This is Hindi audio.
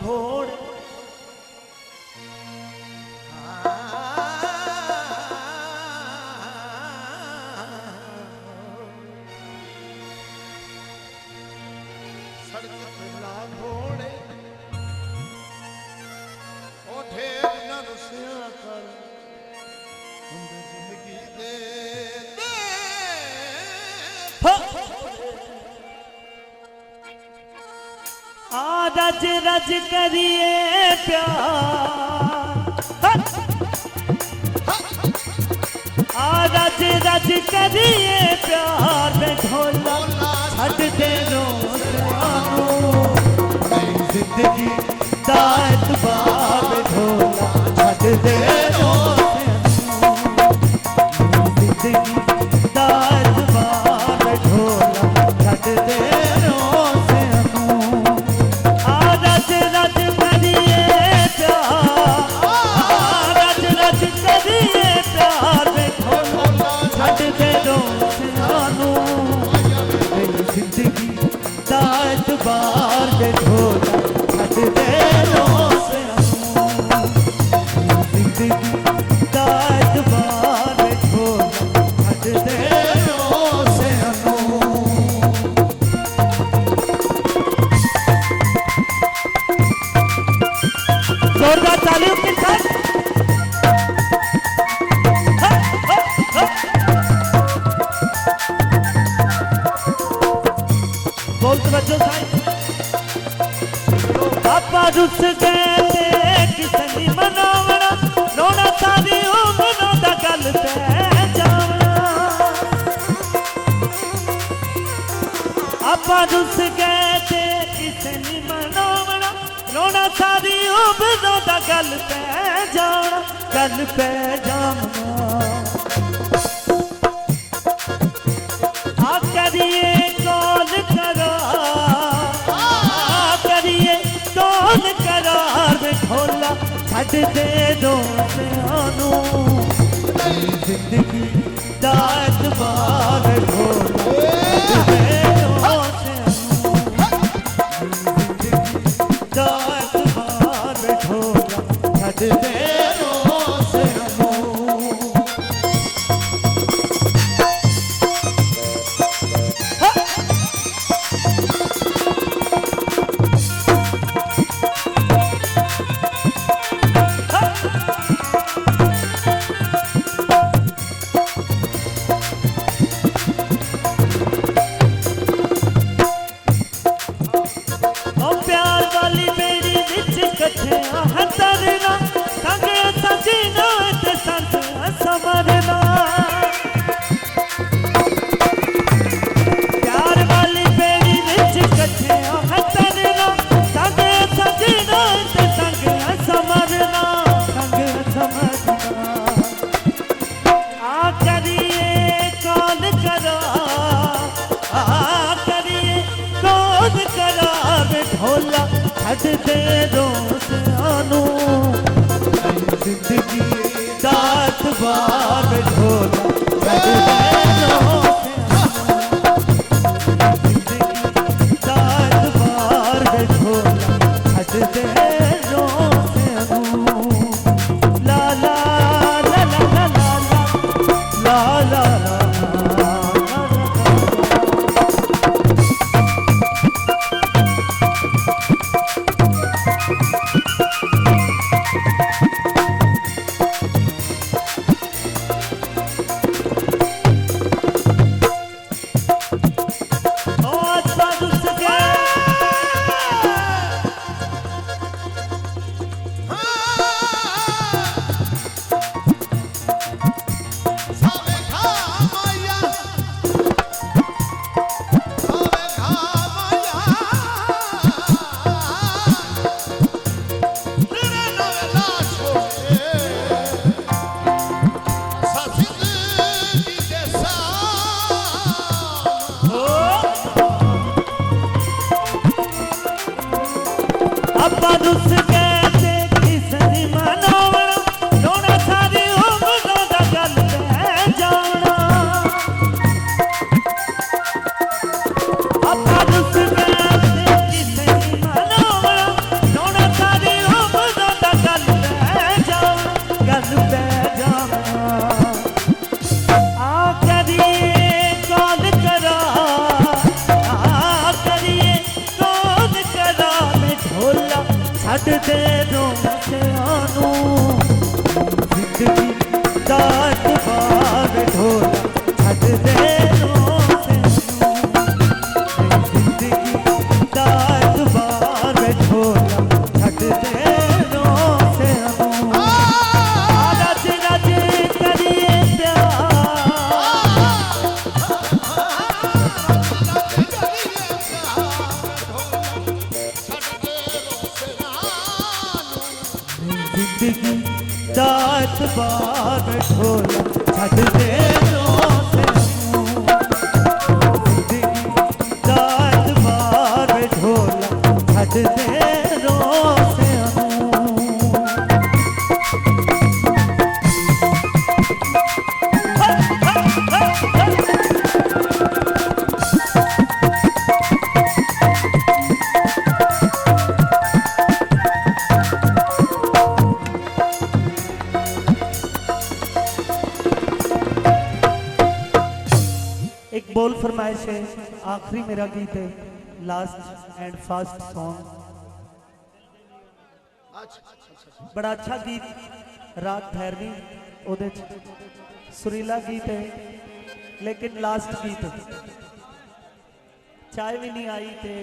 घोड़े सड़क ला घोड़े ओठे न रुसिया कर जिंदगी दे रज रज करिए प्यार रज रज करिए प्यार में ढोला छड़ दे जिंदगी दा एतबार में ढोला छड़ दे जिंदगी दा एतबार में ढोला छड़ दे बार दे ढोला छड़ दे से जिंदगी दात बार दे ढोला छड़ दे से जोरदार तालियों के साथ बोल तवज्जो साईं पापा रुस गए किसनी मनावना रोना सारी उम्र दा गल पे जावना पापा रुस गए किसनी मनावना रोना सारी उम्र दा गल पे जावना आ करिए कौन करो करिए कौन करार में ढोला छड़ दे दोनों जिंदगी दा एतबार में ढोला छड़ दे जिंदगी दा एतबार में ढोला छड़ दे छड़ दे दोस्तानू जिंदगी दात बार ढोला छड़ दे जिंदगी दात बार ढोला छड़ दे ला ला ला ला ला ला ला पै जावना आ करिए कौन करा आ करिए कौन करा मैं ढोला छड़ दे रोसियानू जिंदगी दा एतबार ढोला छड़ दे रोसियानू जिंदगी दा एतबार ढोला छड़ दे रोसियानू रज रज करिए जिंदगी दा एतबार ढोला छड़ दे रोसियानू जिंदगी दा एतबार ढोला छड़ दे रोसियानू एक बोल फरमाइश है, आखिरी मेरा गीत है, लास्ट एंड फास्ट सॉन्ग। बड़ा अच्छा गीत, रात भैरवी ओदे सुरीला गीत है, लेकिन लास्ट गीत है। चाय भी नहीं आई थे,